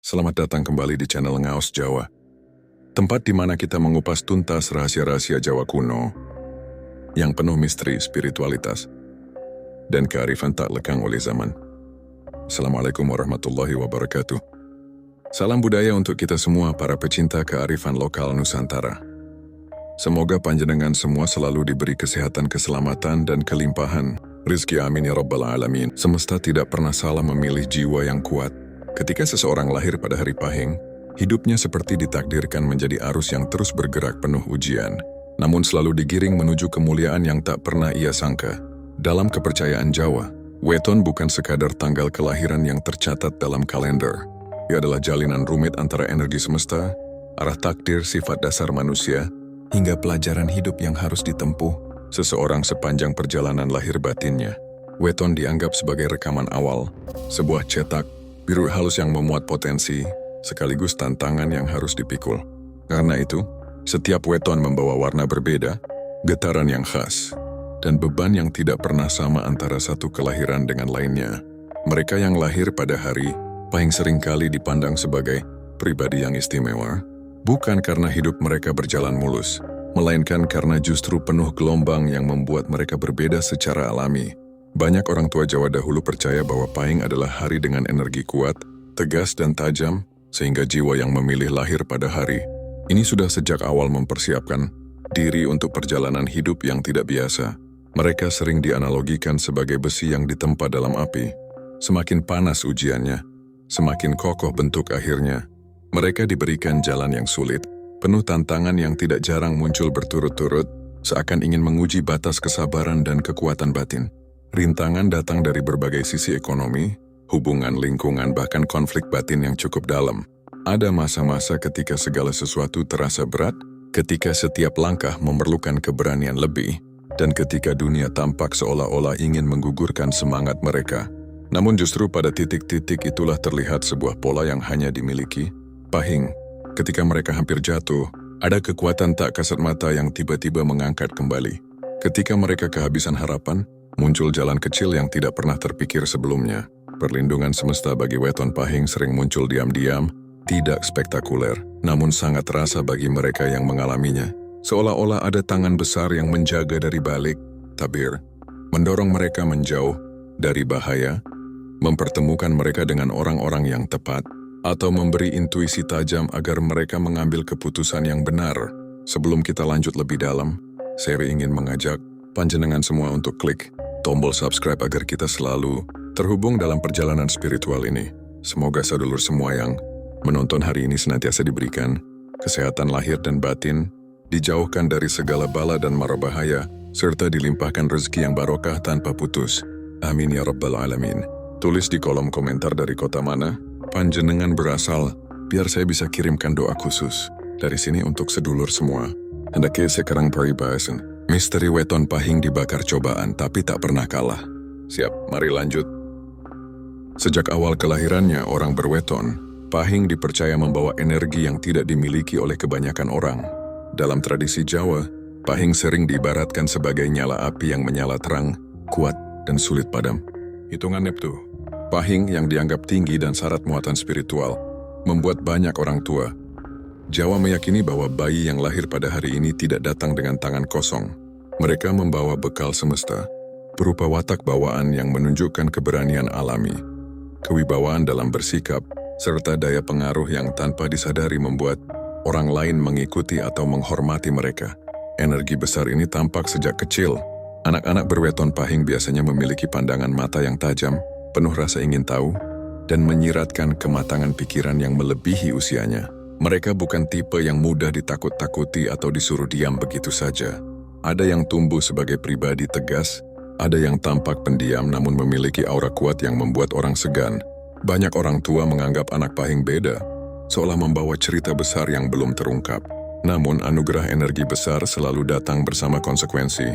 Selamat datang kembali di channel Ngaos Jawa, tempat di mana kita mengupas tuntas rahasia-rahasia Jawa kuno yang penuh misteri, spiritualitas, dan kearifan tak lekang oleh zaman. Assalamualaikum warahmatullahi wabarakatuh. Salam budaya untuk kita semua para pecinta kearifan lokal Nusantara. Semoga panjenengan semua selalu diberi kesehatan, keselamatan, dan kelimpahan rizki, amin ya rabbal alamin. Semesta tidak pernah salah memilih jiwa yang kuat. Ketika seseorang lahir pada hari Pahing, hidupnya seperti ditakdirkan menjadi arus yang terus bergerak penuh ujian, namun selalu digiring menuju kemuliaan yang tak pernah ia sangka. Dalam kepercayaan Jawa, weton bukan sekadar tanggal kelahiran yang tercatat dalam kalender. Ia adalah jalinan rumit antara energi semesta, arah takdir, sifat dasar manusia, hingga pelajaran hidup yang harus ditempuh seseorang sepanjang perjalanan lahir batinnya. Weton dianggap sebagai rekaman awal, sebuah cetak biru halus yang memuat potensi, sekaligus tantangan yang harus dipikul. Karena itu, setiap weton membawa warna berbeda, getaran yang khas, dan beban yang tidak pernah sama antara satu kelahiran dengan lainnya. Mereka yang lahir pada hari Pahing seringkali dipandang sebagai pribadi yang istimewa, bukan karena hidup mereka berjalan mulus, melainkan karena justru penuh gelombang yang membuat mereka berbeda secara alami. Banyak orang tua Jawa dahulu percaya bahwa Pahing adalah hari dengan energi kuat, tegas dan tajam, sehingga jiwa yang memilih lahir pada hari ini sudah sejak awal mempersiapkan diri untuk perjalanan hidup yang tidak biasa. Mereka sering dianalogikan sebagai besi yang ditempa dalam api. Semakin panas ujiannya, semakin kokoh bentuk akhirnya. Mereka diberikan jalan yang sulit, penuh tantangan yang tidak jarang muncul berturut-turut, seakan ingin menguji batas kesabaran dan kekuatan batin. Rintangan datang dari berbagai sisi ekonomi, hubungan, lingkungan, bahkan konflik batin yang cukup dalam. Ada masa-masa ketika segala sesuatu terasa berat, ketika setiap langkah memerlukan keberanian lebih, dan ketika dunia tampak seolah-olah ingin menggugurkan semangat mereka. Namun justru pada titik-titik itulah terlihat sebuah pola yang hanya dimiliki Pahing. Ketika mereka hampir jatuh, ada kekuatan tak kasat mata yang tiba-tiba mengangkat kembali. Ketika mereka kehabisan harapan, muncul jalan kecil yang tidak pernah terpikir sebelumnya. Perlindungan semesta bagi weton Pahing sering muncul diam-diam, tidak spektakuler, namun sangat terasa bagi mereka yang mengalaminya. Seolah-olah ada tangan besar yang menjaga dari balik tabir, mendorong mereka menjauh dari bahaya, mempertemukan mereka dengan orang-orang yang tepat, atau memberi intuisi tajam agar mereka mengambil keputusan yang benar. Sebelum kita lanjut lebih dalam, saya ingin mengajak panjenengan semua untuk klik tombol subscribe agar kita selalu terhubung dalam perjalanan spiritual ini. Semoga sedulur semua yang menonton hari ini senantiasa diberikan kesehatan lahir dan batin, dijauhkan dari segala bala dan mara bahaya, serta dilimpahkan rezeki yang barokah tanpa putus. Amin ya rabbal alamin. Tulis di kolom komentar dari kota mana panjenengan berasal, biar saya bisa kirimkan doa khusus dari sini untuk sedulur semua. Hendaknya sekarang paribahasan misteri weton Pahing dibakar cobaan tapi tak pernah kalah. Siap, mari lanjut. Sejak awal kelahirannya orang berweton, Pahing dipercaya membawa energi yang tidak dimiliki oleh kebanyakan orang. Dalam tradisi Jawa, Pahing sering diibaratkan sebagai nyala api yang menyala terang, kuat, dan sulit padam. Hitungan Neptu, Pahing yang dianggap tinggi dan syarat muatan spiritual, membuat banyak orang tua Jawa meyakini bahwa bayi yang lahir pada hari ini tidak datang dengan tangan kosong. Mereka membawa bekal semesta, berupa watak bawaan yang menunjukkan keberanian alami, kewibawaan dalam bersikap, serta daya pengaruh yang tanpa disadari membuat orang lain mengikuti atau menghormati mereka. Energi besar ini tampak sejak kecil. Anak-anak berweton Pahing biasanya memiliki pandangan mata yang tajam, penuh rasa ingin tahu, dan menyiratkan kematangan pikiran yang melebihi usianya. Mereka bukan tipe yang mudah ditakut-takuti atau disuruh diam begitu saja. Ada yang tumbuh sebagai pribadi tegas, ada yang tampak pendiam namun memiliki aura kuat yang membuat orang segan. Banyak orang tua menganggap anak Pahing beda, seolah membawa cerita besar yang belum terungkap. Namun anugerah energi besar selalu datang bersama konsekuensi.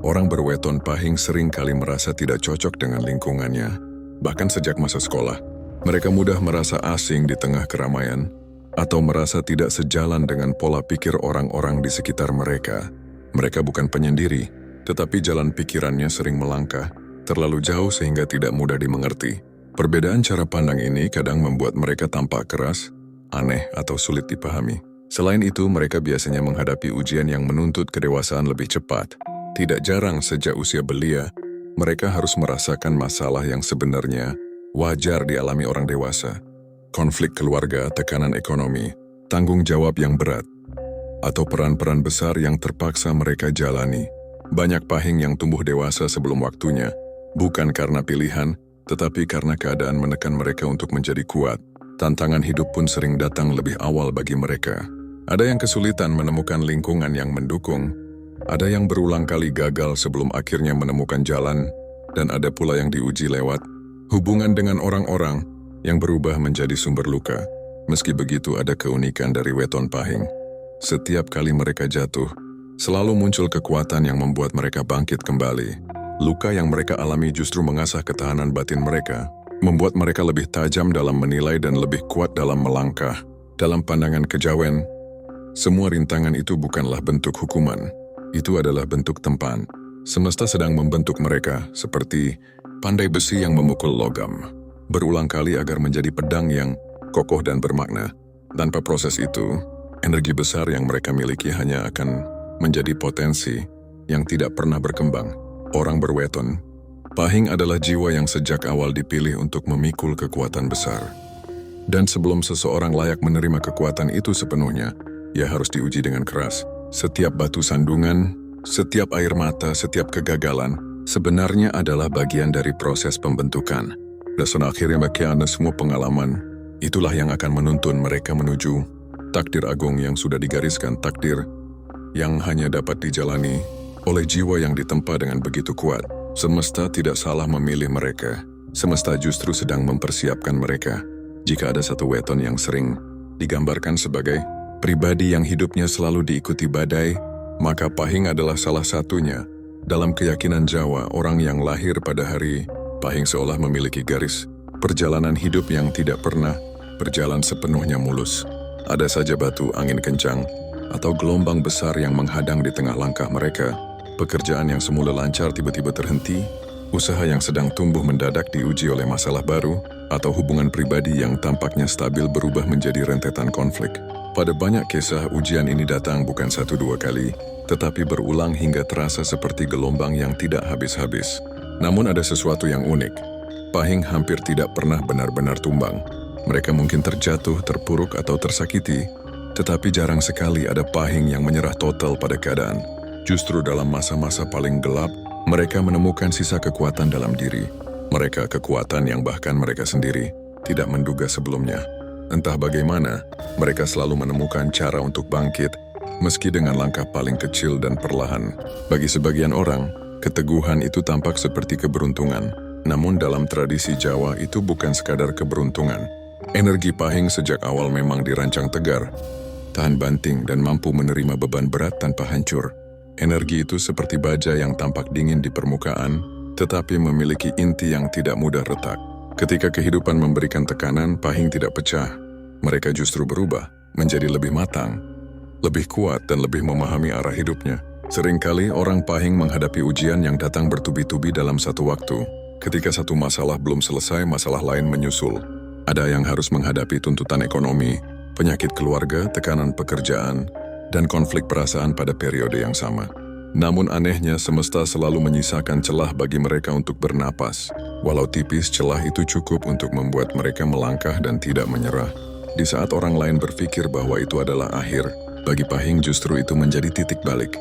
Orang berweton Pahing sering kali merasa tidak cocok dengan lingkungannya. Bahkan sejak masa sekolah, mereka mudah merasa asing di tengah keramaian, atau merasa tidak sejalan dengan pola pikir orang-orang di sekitar mereka. Mereka bukan penyendiri, tetapi jalan pikirannya sering melangkah terlalu jauh sehingga tidak mudah dimengerti. Perbedaan cara pandang ini kadang membuat mereka tampak keras, aneh, atau sulit dipahami. Selain itu, mereka biasanya menghadapi ujian yang menuntut kedewasaan lebih cepat. Tidak jarang sejak usia belia, mereka harus merasakan masalah yang sebenarnya wajar dialami orang dewasa. Konflik keluarga, tekanan ekonomi, tanggung jawab yang berat, atau peran-peran besar yang terpaksa mereka jalani. Banyak pahing yang tumbuh dewasa sebelum waktunya, bukan karena pilihan, tetapi karena keadaan menekan mereka untuk menjadi kuat. Tantangan hidup pun sering datang lebih awal bagi mereka. Ada yang kesulitan menemukan lingkungan yang mendukung, ada yang berulang kali gagal sebelum akhirnya menemukan jalan, dan ada pula yang diuji lewat hubungan dengan orang-orang yang berubah menjadi sumber luka. Meski begitu, ada keunikan dari weton pahing. Setiap kali mereka jatuh, selalu muncul kekuatan yang membuat mereka bangkit kembali. Luka yang mereka alami justru mengasah ketahanan batin mereka, membuat mereka lebih tajam dalam menilai dan lebih kuat dalam melangkah. Dalam pandangan kejawen, semua rintangan itu bukanlah bentuk hukuman, itu adalah bentuk tempan. Semesta sedang membentuk mereka seperti pandai besi yang memukul logam, berulang kali agar menjadi pedang yang kokoh dan bermakna. Tanpa proses itu, energi besar yang mereka miliki hanya akan menjadi potensi yang tidak pernah berkembang. Orang berweton pahing adalah jiwa yang sejak awal dipilih untuk memikul kekuatan besar. Dan sebelum seseorang layak menerima kekuatan itu sepenuhnya, ia harus diuji dengan keras. Setiap batu sandungan, setiap air mata, setiap kegagalan, sebenarnya adalah bagian dari proses pembentukan. Dan akhirnya bagian semua pengalaman, itulah yang akan menuntun mereka menuju takdir agung yang sudah digariskan, takdir yang hanya dapat dijalani oleh jiwa yang ditempa dengan begitu kuat. Semesta tidak salah memilih mereka. Semesta justru sedang mempersiapkan mereka. Jika ada satu weton yang sering digambarkan sebagai pribadi yang hidupnya selalu diikuti badai, maka pahing adalah salah satunya. Dalam keyakinan Jawa, orang yang lahir pada hari pahing seolah memiliki garis perjalanan hidup yang tidak pernah berjalan sepenuhnya mulus. Ada saja batu, angin kencang, atau gelombang besar yang menghadang di tengah langkah mereka. Pekerjaan yang semula lancar tiba-tiba terhenti, usaha yang sedang tumbuh mendadak diuji oleh masalah baru, atau hubungan pribadi yang tampaknya stabil berubah menjadi rentetan konflik. Pada banyak kisah, ujian ini datang bukan 1-2 kali, tetapi berulang hingga terasa seperti gelombang yang tidak habis-habis. Namun ada sesuatu yang unik. Pahing hampir tidak pernah benar-benar tumbang. Mereka mungkin terjatuh, terpuruk, atau tersakiti, tetapi jarang sekali ada pahing yang menyerah total pada keadaan. Justru dalam masa-masa paling gelap, mereka menemukan sisa kekuatan dalam diri. Mereka kekuatan yang bahkan mereka sendiri tidak menduga sebelumnya. Entah bagaimana, mereka selalu menemukan cara untuk bangkit, meski dengan langkah paling kecil dan perlahan. Bagi sebagian orang, keteguhan itu tampak seperti keberuntungan. Namun dalam tradisi Jawa itu bukan sekadar keberuntungan. Energi pahing sejak awal memang dirancang tegar, tahan banting dan mampu menerima beban berat tanpa hancur. Energi itu seperti baja yang tampak dingin di permukaan, tetapi memiliki inti yang tidak mudah retak. Ketika kehidupan memberikan tekanan, pahing tidak pecah. Mereka justru berubah, menjadi lebih matang, lebih kuat dan lebih memahami arah hidupnya. Seringkali orang pahing menghadapi ujian yang datang bertubi-tubi dalam satu waktu. Ketika satu masalah belum selesai, masalah lain menyusul. Ada yang harus menghadapi tuntutan ekonomi, penyakit keluarga, tekanan pekerjaan, dan konflik perasaan pada periode yang sama. Namun anehnya, semesta selalu menyisakan celah bagi mereka untuk bernapas. Walau tipis, celah itu cukup untuk membuat mereka melangkah dan tidak menyerah. Di saat orang lain berpikir bahwa itu adalah akhir, bagi pahing justru itu menjadi titik balik.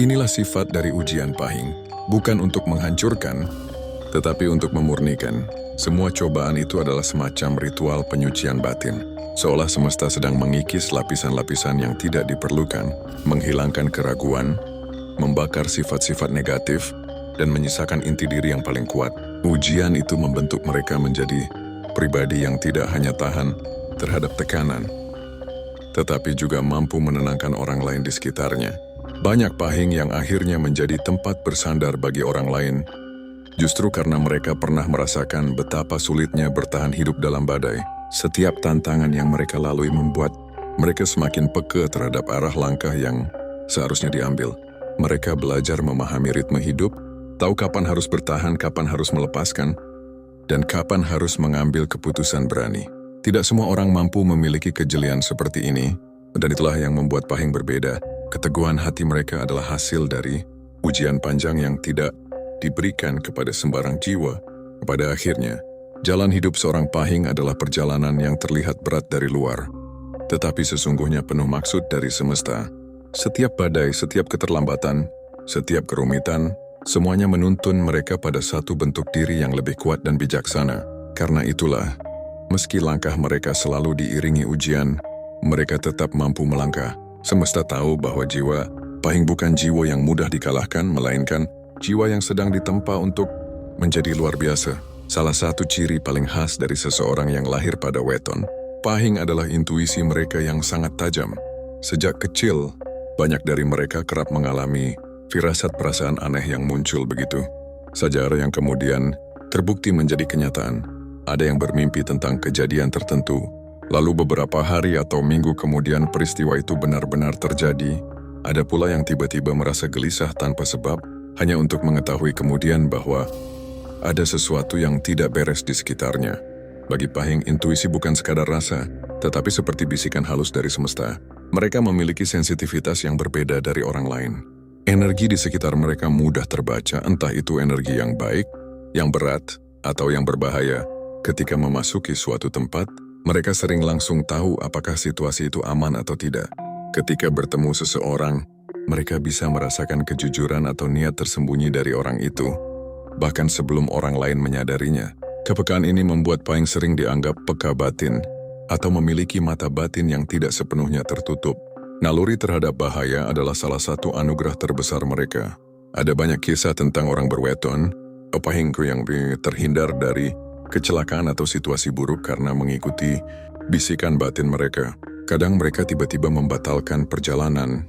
Inilah sifat dari ujian pahing, bukan untuk menghancurkan, tetapi untuk memurnikan. Semua cobaan itu adalah semacam ritual penyucian batin. Seolah semesta sedang mengikis lapisan-lapisan yang tidak diperlukan, menghilangkan keraguan, membakar sifat-sifat negatif, dan menyisakan inti diri yang paling kuat. Ujian itu membentuk mereka menjadi pribadi yang tidak hanya tahan terhadap tekanan, tetapi juga mampu menenangkan orang lain di sekitarnya. Banyak pahing yang akhirnya menjadi tempat bersandar bagi orang lain, justru karena mereka pernah merasakan betapa sulitnya bertahan hidup dalam badai. Setiap tantangan yang mereka lalui membuat mereka semakin peka terhadap arah langkah yang seharusnya diambil. Mereka belajar memahami ritme hidup, tahu kapan harus bertahan, kapan harus melepaskan, dan kapan harus mengambil keputusan berani. Tidak semua orang mampu memiliki kejelian seperti ini, dan itulah yang membuat Pahing berbeda. Keteguhan hati mereka adalah hasil dari ujian panjang yang tidak diberikan kepada sembarang jiwa. Pada akhirnya, jalan hidup seorang Pahing adalah perjalanan yang terlihat berat dari luar, tetapi sesungguhnya penuh maksud dari semesta. Setiap badai, setiap keterlambatan, setiap kerumitan, semuanya menuntun mereka pada satu bentuk diri yang lebih kuat dan bijaksana. Karena itulah, meski langkah mereka selalu diiringi ujian, mereka tetap mampu melangkah. Semesta tahu bahwa jiwa Pahing bukan jiwa yang mudah dikalahkan, melainkan jiwa yang sedang ditempa untuk menjadi luar biasa. Salah satu ciri paling khas dari seseorang yang lahir pada weton Pahing adalah intuisi mereka yang sangat tajam. Sejak kecil, banyak dari mereka kerap mengalami firasat perasaan aneh yang muncul begitu saja yang kemudian terbukti menjadi kenyataan. Ada yang bermimpi tentang kejadian tertentu, lalu beberapa hari atau minggu kemudian peristiwa itu benar-benar terjadi. Ada pula yang tiba-tiba merasa gelisah tanpa sebab, hanya untuk mengetahui kemudian bahwa ada sesuatu yang tidak beres di sekitarnya. Bagi Pahing, intuisi bukan sekadar rasa, tetapi seperti bisikan halus dari semesta. Mereka memiliki sensitivitas yang berbeda dari orang lain. Energi di sekitar mereka mudah terbaca, entah itu energi yang baik, yang berat, atau yang berbahaya. Ketika memasuki suatu tempat, mereka sering langsung tahu apakah situasi itu aman atau tidak. Ketika bertemu seseorang, mereka bisa merasakan kejujuran atau niat tersembunyi dari orang itu, bahkan sebelum orang lain menyadarinya. Kepekaan ini membuat Pahing sering dianggap peka batin, atau memiliki mata batin yang tidak sepenuhnya tertutup. Naluri terhadap bahaya adalah salah satu anugerah terbesar mereka. Ada banyak kisah tentang orang berweton, Pahingku yang terhindar dari kecelakaan atau situasi buruk karena mengikuti bisikan batin mereka. Kadang mereka tiba-tiba membatalkan perjalanan,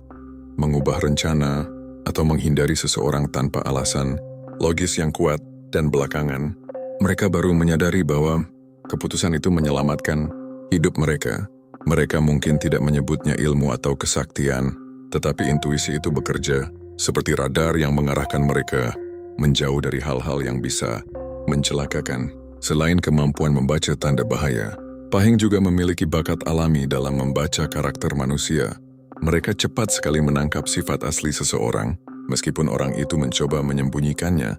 mengubah rencana, atau menghindari seseorang tanpa alasan logis yang kuat, dan belakangan, mereka baru menyadari bahwa keputusan itu menyelamatkan hidup mereka. Mereka mungkin tidak menyebutnya ilmu atau kesaktian, tetapi intuisi itu bekerja seperti radar yang mengarahkan mereka menjauh dari hal-hal yang bisa mencelakakan. Selain kemampuan membaca tanda bahaya, Pahing juga memiliki bakat alami dalam membaca karakter manusia. Mereka cepat sekali menangkap sifat asli seseorang, meskipun orang itu mencoba menyembunyikannya.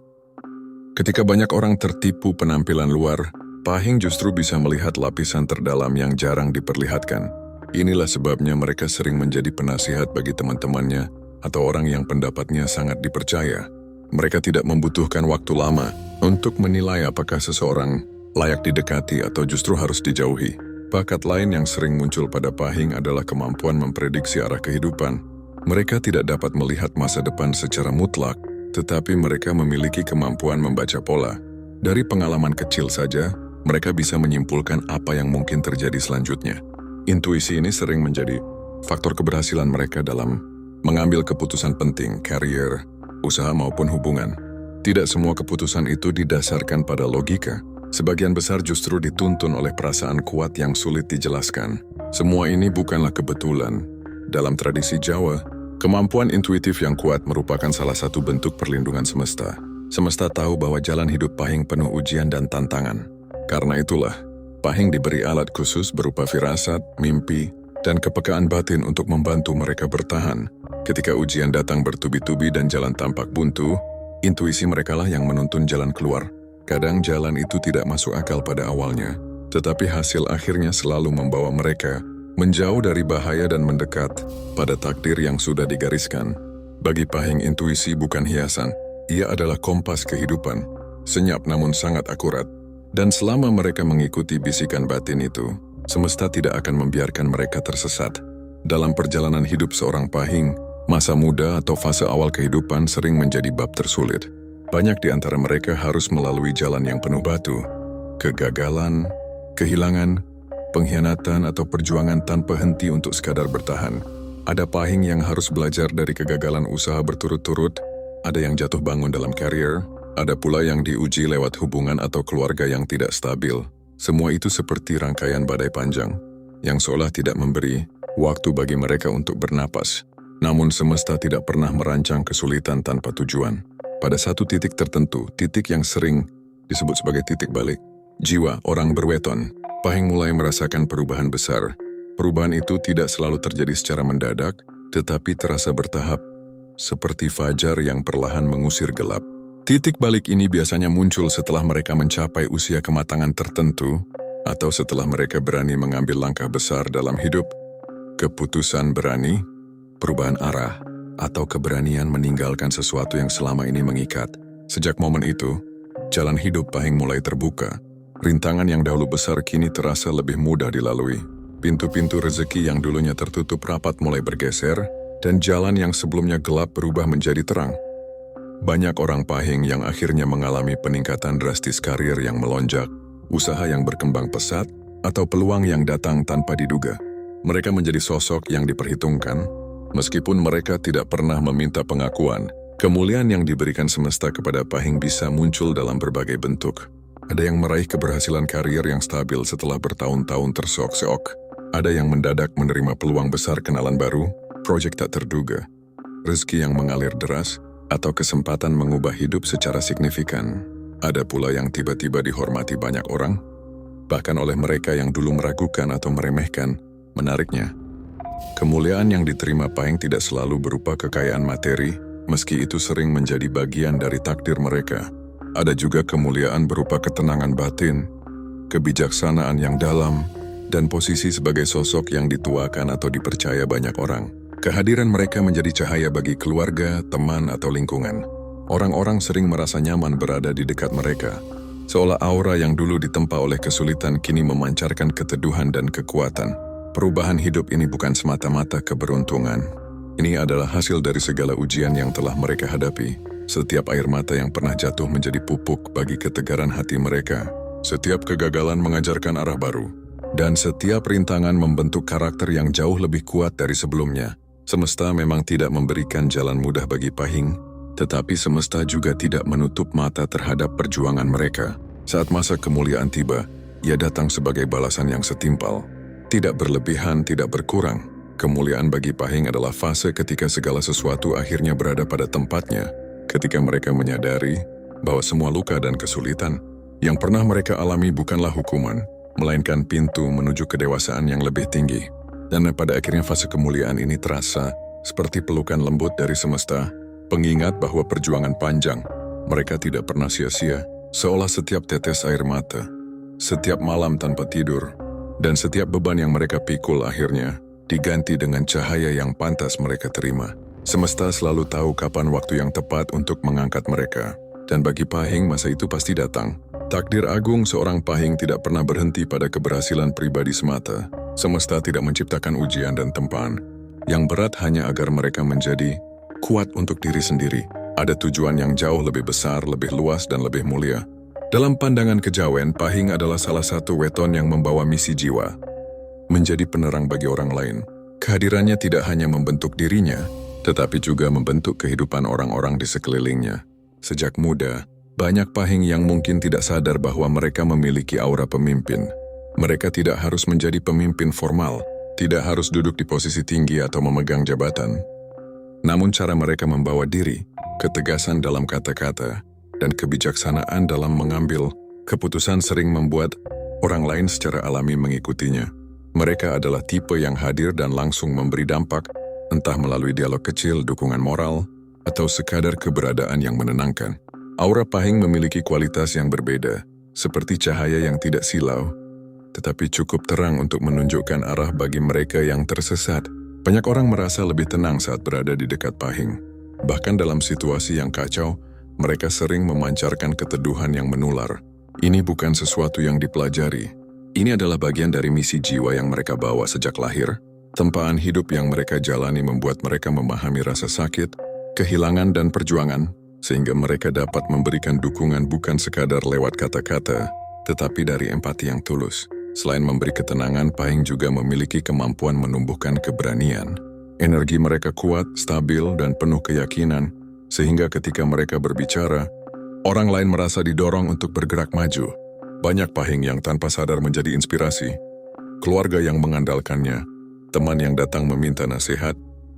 Ketika banyak orang tertipu penampilan luar, Pahing justru bisa melihat lapisan terdalam yang jarang diperlihatkan. Inilah sebabnya mereka sering menjadi penasihat bagi teman-temannya atau orang yang pendapatnya sangat dipercaya. Mereka tidak membutuhkan waktu lama untuk menilai apakah seseorang layak didekati atau justru harus dijauhi. Bakat lain yang sering muncul pada Pahing adalah kemampuan memprediksi arah kehidupan. Mereka tidak dapat melihat masa depan secara mutlak, tetapi mereka memiliki kemampuan membaca pola. Dari pengalaman kecil saja, mereka bisa menyimpulkan apa yang mungkin terjadi selanjutnya. Intuisi ini sering menjadi faktor keberhasilan mereka dalam mengambil keputusan penting, karier, usaha maupun hubungan. Tidak semua keputusan itu didasarkan pada logika. Sebagian besar justru dituntun oleh perasaan kuat yang sulit dijelaskan. Semua ini bukanlah kebetulan. Dalam tradisi Jawa, kemampuan intuitif yang kuat merupakan salah satu bentuk perlindungan semesta. Semesta tahu bahwa jalan hidup Pahing penuh ujian dan tantangan. Karena itulah, Pahing diberi alat khusus berupa firasat, mimpi, dan kepekaan batin untuk membantu mereka bertahan. Ketika ujian datang bertubi-tubi dan jalan tampak buntu, intuisi merekalah yang menuntun jalan keluar. Kadang jalan itu tidak masuk akal pada awalnya, tetapi hasil akhirnya selalu membawa mereka menjauh dari bahaya dan mendekat pada takdir yang sudah digariskan. Bagi Pahing, intuisi bukan hiasan. Ia adalah kompas kehidupan, senyap namun sangat akurat. Dan selama mereka mengikuti bisikan batin itu, semesta tidak akan membiarkan mereka tersesat. Dalam perjalanan hidup seorang Pahing, masa muda atau fase awal kehidupan sering menjadi bab tersulit. Banyak di antara mereka harus melalui jalan yang penuh batu, kegagalan, kehilangan, pengkhianatan atau perjuangan tanpa henti untuk sekadar bertahan. Ada Pahing yang harus belajar dari kegagalan usaha berturut-turut, ada yang jatuh bangun dalam karier, ada pula yang diuji lewat hubungan atau keluarga yang tidak stabil. Semua itu seperti rangkaian badai panjang, yang seolah tidak memberi waktu bagi mereka untuk bernapas. Namun semesta tidak pernah merancang kesulitan tanpa tujuan. Pada satu titik tertentu, titik yang sering disebut sebagai titik balik, jiwa orang berweton, Pahing mulai merasakan perubahan besar. Perubahan itu tidak selalu terjadi secara mendadak, tetapi terasa bertahap, seperti fajar yang perlahan mengusir gelap. Titik balik ini biasanya muncul setelah mereka mencapai usia kematangan tertentu, atau setelah mereka berani mengambil langkah besar dalam hidup. Keputusan berani, perubahan arah, atau keberanian meninggalkan sesuatu yang selama ini mengikat. Sejak momen itu, jalan hidup Pahing mulai terbuka. Rintangan yang dahulu besar kini terasa lebih mudah dilalui. Pintu-pintu rezeki yang dulunya tertutup rapat mulai bergeser, dan jalan yang sebelumnya gelap berubah menjadi terang. Banyak orang Pahing yang akhirnya mengalami peningkatan drastis karir yang melonjak, usaha yang berkembang pesat, atau peluang yang datang tanpa diduga. Mereka menjadi sosok yang diperhitungkan, meskipun mereka tidak pernah meminta pengakuan. Kemuliaan yang diberikan semesta kepada Pahing bisa muncul dalam berbagai bentuk. Ada yang meraih keberhasilan karir yang stabil setelah bertahun-tahun terseok-seok. Ada yang mendadak menerima peluang besar kenalan baru, proyek tak terduga, rezeki yang mengalir deras, atau kesempatan mengubah hidup secara signifikan. Ada pula yang tiba-tiba dihormati banyak orang, bahkan oleh mereka yang dulu meragukan atau meremehkan. Menariknya, kemuliaan yang diterima Pahing tidak selalu berupa kekayaan materi, meski itu sering menjadi bagian dari takdir mereka. Ada juga kemuliaan berupa ketenangan batin, kebijaksanaan yang dalam, dan posisi sebagai sosok yang dituakan atau dipercaya banyak orang. Kehadiran mereka menjadi cahaya bagi keluarga, teman, atau lingkungan. Orang-orang sering merasa nyaman berada di dekat mereka, seolah aura yang dulu ditempa oleh kesulitan kini memancarkan keteduhan dan kekuatan. Perubahan hidup ini bukan semata-mata keberuntungan. Ini adalah hasil dari segala ujian yang telah mereka hadapi. Setiap air mata yang pernah jatuh menjadi pupuk bagi ketegaran hati mereka. Setiap kegagalan mengajarkan arah baru. Dan setiap rintangan membentuk karakter yang jauh lebih kuat dari sebelumnya. Semesta memang tidak memberikan jalan mudah bagi Pahing, tetapi semesta juga tidak menutup mata terhadap perjuangan mereka. Saat masa kemuliaan tiba, ia datang sebagai balasan yang setimpal. Tidak berlebihan, tidak berkurang. Kemuliaan bagi Pahing adalah fase ketika segala sesuatu akhirnya berada pada tempatnya. Ketika mereka menyadari bahwa semua luka dan kesulitan yang pernah mereka alami bukanlah hukuman, melainkan pintu menuju kedewasaan yang lebih tinggi. Dan pada akhirnya fase kemuliaan ini terasa seperti pelukan lembut dari semesta, pengingat bahwa perjuangan panjang mereka tidak pernah sia-sia, seolah setiap tetes air mata, setiap malam tanpa tidur, dan setiap beban yang mereka pikul akhirnya diganti dengan cahaya yang pantas mereka terima. Semesta selalu tahu kapan waktu yang tepat untuk mengangkat mereka. Dan bagi Pahing masa itu pasti datang. Takdir agung seorang Pahing tidak pernah berhenti pada keberhasilan pribadi semata. Semesta tidak menciptakan ujian dan tempaan. Yang berat hanya agar mereka menjadi kuat untuk diri sendiri. Ada tujuan yang jauh lebih besar, lebih luas, dan lebih mulia. Dalam pandangan kejawen, Pahing adalah salah satu weton yang membawa misi jiwa. Menjadi penerang bagi orang lain. Kehadirannya tidak hanya membentuk dirinya, tetapi juga membentuk kehidupan orang-orang di sekelilingnya. Sejak muda, banyak Pahing yang mungkin tidak sadar bahwa mereka memiliki aura pemimpin. Mereka tidak harus menjadi pemimpin formal, tidak harus duduk di posisi tinggi atau memegang jabatan. Namun cara mereka membawa diri, ketegasan dalam kata-kata, dan kebijaksanaan dalam mengambil keputusan sering membuat orang lain secara alami mengikutinya. Mereka adalah tipe yang hadir dan langsung memberi dampak, entah melalui dialog kecil, dukungan moral, atau sekadar keberadaan yang menenangkan. Aura Pahing memiliki kualitas yang berbeda, seperti cahaya yang tidak silau, tetapi cukup terang untuk menunjukkan arah bagi mereka yang tersesat. Banyak orang merasa lebih tenang saat berada di dekat Pahing. Bahkan dalam situasi yang kacau, mereka sering memancarkan keteduhan yang menular. Ini bukan sesuatu yang dipelajari. Ini adalah bagian dari misi jiwa yang mereka bawa sejak lahir. Tempaan hidup yang mereka jalani membuat mereka memahami rasa sakit, kehilangan, dan perjuangan, sehingga mereka dapat memberikan dukungan bukan sekadar lewat kata-kata, tetapi dari empati yang tulus. Selain memberi ketenangan, Pahing juga memiliki kemampuan menumbuhkan keberanian. Energi mereka kuat, stabil, dan penuh keyakinan, sehingga ketika mereka berbicara, orang lain merasa didorong untuk bergerak maju. Banyak Pahing yang tanpa sadar menjadi inspirasi, keluarga yang mengandalkannya, teman yang datang meminta nasihat,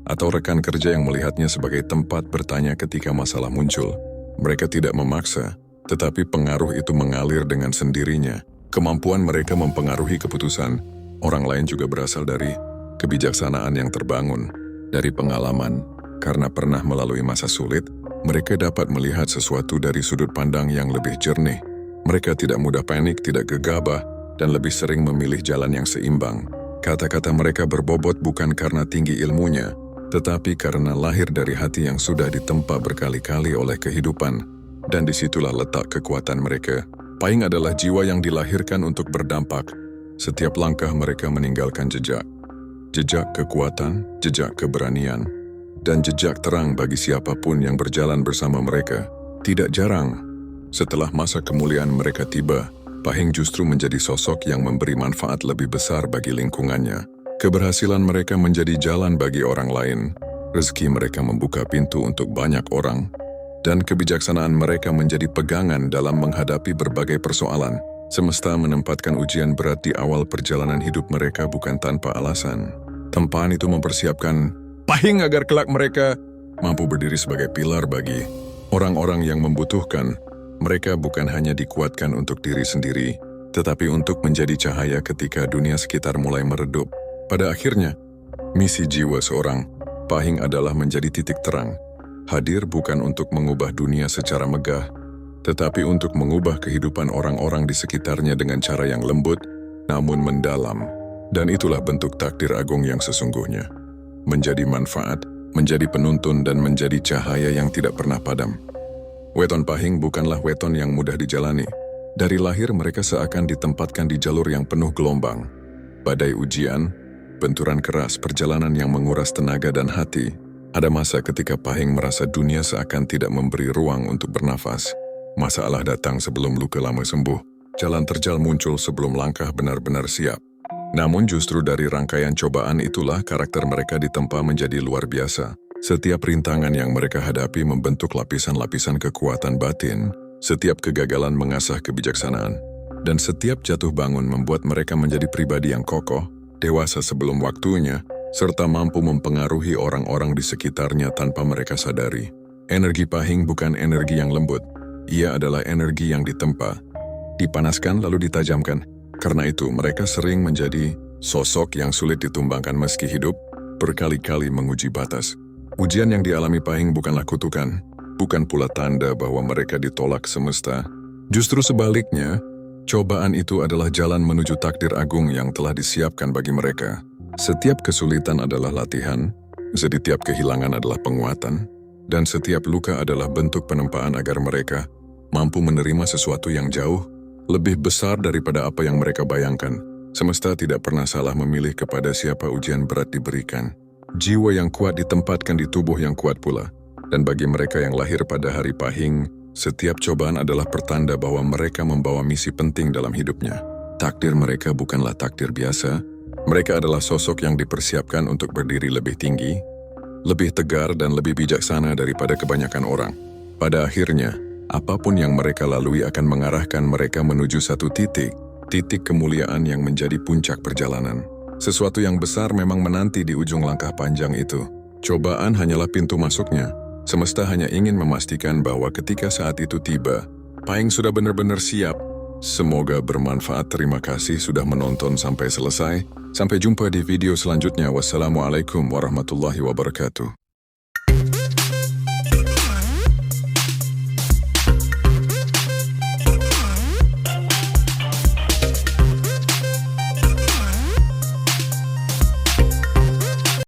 atau rekan kerja yang melihatnya sebagai tempat bertanya ketika masalah muncul. Mereka tidak memaksa, tetapi pengaruh itu mengalir dengan sendirinya. Kemampuan mereka mempengaruhi keputusan orang lain juga berasal dari kebijaksanaan yang terbangun, dari pengalaman. Karena pernah melalui masa sulit, mereka dapat melihat sesuatu dari sudut pandang yang lebih jernih. Mereka tidak mudah panik, tidak gegabah, dan lebih sering memilih jalan yang seimbang. Kata-kata mereka berbobot bukan karena tinggi ilmunya, tetapi karena lahir dari hati yang sudah ditempa berkali-kali oleh kehidupan. Dan disitulah letak kekuatan mereka. Pahing adalah jiwa yang dilahirkan untuk berdampak. Setiap langkah mereka meninggalkan jejak. Jejak kekuatan, jejak keberanian, dan jejak terang bagi siapapun yang berjalan bersama mereka. Tidak jarang, setelah masa kemuliaan mereka tiba, Pahing justru menjadi sosok yang memberi manfaat lebih besar bagi lingkungannya. Keberhasilan mereka menjadi jalan bagi orang lain. Rezeki mereka membuka pintu untuk banyak orang. Dan kebijaksanaan mereka menjadi pegangan dalam menghadapi berbagai persoalan. Semesta menempatkan ujian berat di awal perjalanan hidup mereka bukan tanpa alasan. Tempaan itu mempersiapkan Pahing agar kelak mereka mampu berdiri sebagai pilar bagi orang-orang yang membutuhkan. Mereka bukan hanya dikuatkan untuk diri sendiri, tetapi untuk menjadi cahaya ketika dunia sekitar mulai meredup. Pada akhirnya, misi jiwa seorang Pahing adalah menjadi titik terang. Hadir bukan untuk mengubah dunia secara megah, tetapi untuk mengubah kehidupan orang-orang di sekitarnya dengan cara yang lembut, namun mendalam. Dan itulah bentuk takdir agung yang sesungguhnya. Menjadi manfaat, menjadi penuntun, dan menjadi cahaya yang tidak pernah padam. Weton Pahing bukanlah weton yang mudah dijalani. Dari lahir mereka seakan ditempatkan di jalur yang penuh gelombang. Badai ujian, benturan keras, perjalanan yang menguras tenaga dan hati. Ada masa ketika Pahing merasa dunia seakan tidak memberi ruang untuk bernafas. Masalah datang sebelum luka lama sembuh. Jalan terjal muncul sebelum langkah benar-benar siap. Namun justru dari rangkaian cobaan itulah karakter mereka ditempa menjadi luar biasa. Setiap rintangan yang mereka hadapi membentuk lapisan-lapisan kekuatan batin. Setiap kegagalan mengasah kebijaksanaan. Dan setiap jatuh bangun membuat mereka menjadi pribadi yang kokoh, dewasa sebelum waktunya, serta mampu mempengaruhi orang-orang di sekitarnya tanpa mereka sadari. Energi Pahing bukan energi yang lembut. Ia adalah energi yang ditempa, dipanaskan lalu ditajamkan. Karena itu mereka sering menjadi sosok yang sulit ditumbangkan meski hidup berkali-kali menguji batas. Ujian yang dialami Pahing bukanlah kutukan, bukan pula tanda bahwa mereka ditolak semesta. Justru sebaliknya, cobaan itu adalah jalan menuju takdir agung yang telah disiapkan bagi mereka. Setiap kesulitan adalah latihan, setiap kehilangan adalah penguatan, dan setiap luka adalah bentuk penempaan agar mereka mampu menerima sesuatu yang jauh lebih besar daripada apa yang mereka bayangkan. Semesta tidak pernah salah memilih kepada siapa ujian berat diberikan. Jiwa yang kuat ditempatkan di tubuh yang kuat pula. Dan bagi mereka yang lahir pada hari Pahing, setiap cobaan adalah pertanda bahwa mereka membawa misi penting dalam hidupnya. Takdir mereka bukanlah takdir biasa. Mereka adalah sosok yang dipersiapkan untuk berdiri lebih tinggi, lebih tegar dan lebih bijaksana daripada kebanyakan orang. Pada akhirnya, apapun yang mereka lalui akan mengarahkan mereka menuju satu titik kemuliaan yang menjadi puncak perjalanan. Sesuatu yang besar memang menanti di ujung langkah panjang itu. Cobaan hanyalah pintu masuknya. Semesta hanya ingin memastikan bahwa ketika saat itu tiba, Pahing sudah benar-benar siap. Semoga bermanfaat. Terima kasih sudah menonton sampai selesai. Sampai jumpa di video selanjutnya. Wassalamualaikum warahmatullahi wabarakatuh.